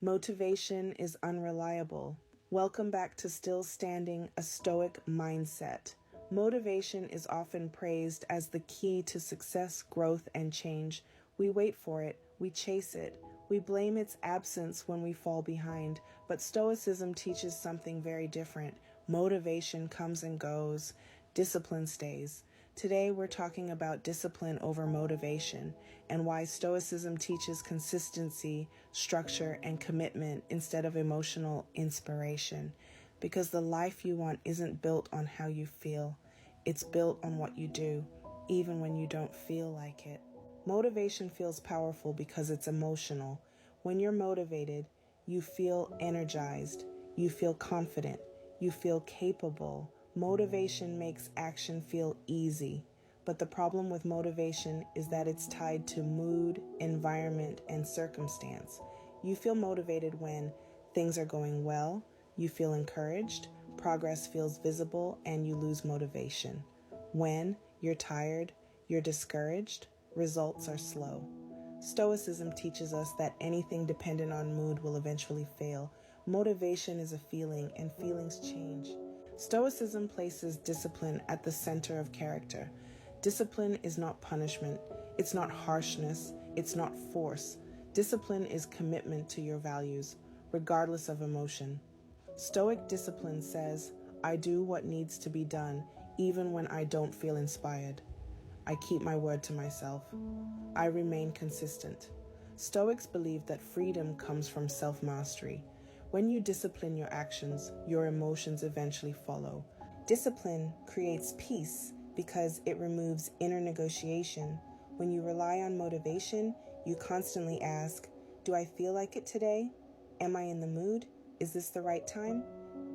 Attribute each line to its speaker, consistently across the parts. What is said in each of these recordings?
Speaker 1: Motivation is unreliable. Welcome back to Still Standing, a Stoic Mindset. Motivation is often praised as the key to success, growth, and change. We wait for it, we chase it, we blame its absence when we fall behind. But Stoicism teaches something very different. Motivation comes and goes, discipline stays. Today we're talking about discipline over motivation and why Stoicism teaches consistency, structure, and commitment instead of emotional inspiration. Because the life you want isn't built on how you feel. It's built on what you do, even when you don't feel like it. Motivation feels powerful because it's emotional. When you're motivated, you feel energized, you feel confident, you feel capable. Motivation makes action feel easy, but the problem with motivation is that it's tied to mood, environment, and circumstance. You feel motivated when things are going well, you feel encouraged, progress feels visible, and you lose motivation. When you're tired, you're discouraged, results are slow. Stoicism teaches us that anything dependent on mood will eventually fail. Motivation is a feeling, and feelings change. Stoicism places discipline at the center of character. Discipline is not punishment, it's not harshness, it's not force. Discipline is commitment to your values, regardless of emotion. Stoic discipline says, I do what needs to be done, even when I don't feel inspired. I keep my word to myself. I remain consistent. Stoics believe that freedom comes from self-mastery. When you discipline your actions, your emotions eventually follow. Discipline creates peace because it removes inner negotiation. When you rely on motivation, you constantly ask, do I feel like it today? Am I in the mood? Is this the right time?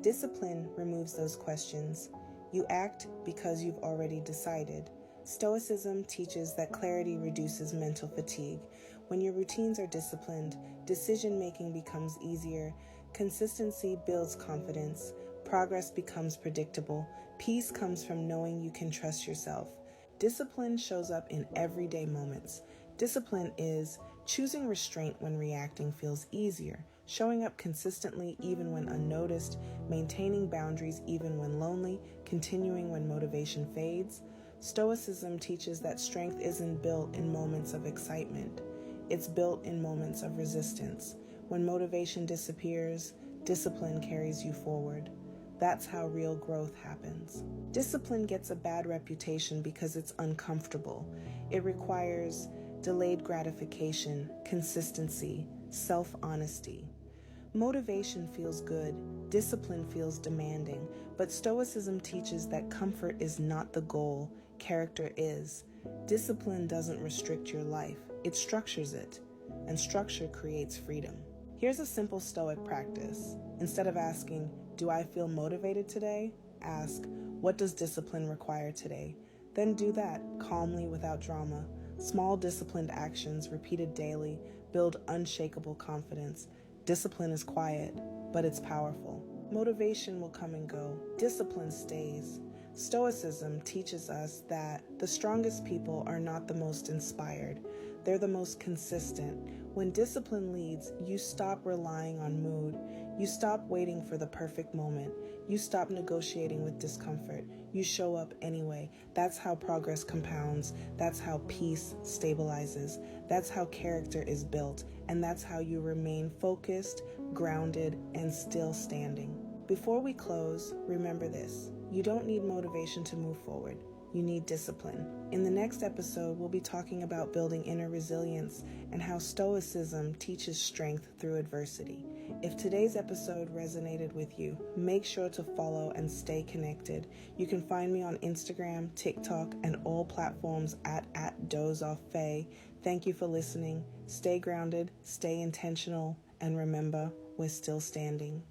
Speaker 1: Discipline removes those questions. You act because you've already decided. Stoicism teaches that clarity reduces mental fatigue. When your routines are disciplined, decision-making becomes easier, consistency builds confidence, progress becomes predictable, peace comes from knowing you can trust yourself. Discipline shows up in everyday moments. Discipline is choosing restraint when reacting feels easier, showing up consistently even when unnoticed, maintaining boundaries even when lonely, continuing when motivation fades. Stoicism teaches that strength isn't built in moments of excitement. It's built in moments of resistance. When motivation disappears, discipline carries you forward. That's how real growth happens. Discipline gets a bad reputation because it's uncomfortable. It requires delayed gratification, consistency, self-honesty. Motivation feels good, discipline feels demanding, but Stoicism teaches that comfort is not the goal, character is. Discipline doesn't restrict your life, it structures it, and structure creates freedom. Here's a simple Stoic practice. Instead of asking, do I feel motivated today? Ask, what does discipline require today? Then do that, calmly without drama. Small disciplined actions repeated daily build unshakable confidence. Discipline is quiet, but it's powerful. Motivation will come and go. Discipline stays. Stoicism teaches us that the strongest people are not the most inspired. They're the most consistent. When discipline leads, you stop relying on mood. You stop waiting for the perfect moment. You stop negotiating with discomfort. You show up anyway. That's how progress compounds. That's how peace stabilizes. That's how character is built. And that's how you remain focused, grounded, and still standing. Before we close, remember this. You don't need motivation to move forward. You need discipline. In the next episode, we'll be talking about building inner resilience and how Stoicism teaches strength through adversity. If today's episode resonated with you, make sure to follow and stay connected. You can find me on Instagram, TikTok, and all platforms at @DozeOffFaye. Thank you for listening. Stay grounded, stay intentional, and remember, we're still standing.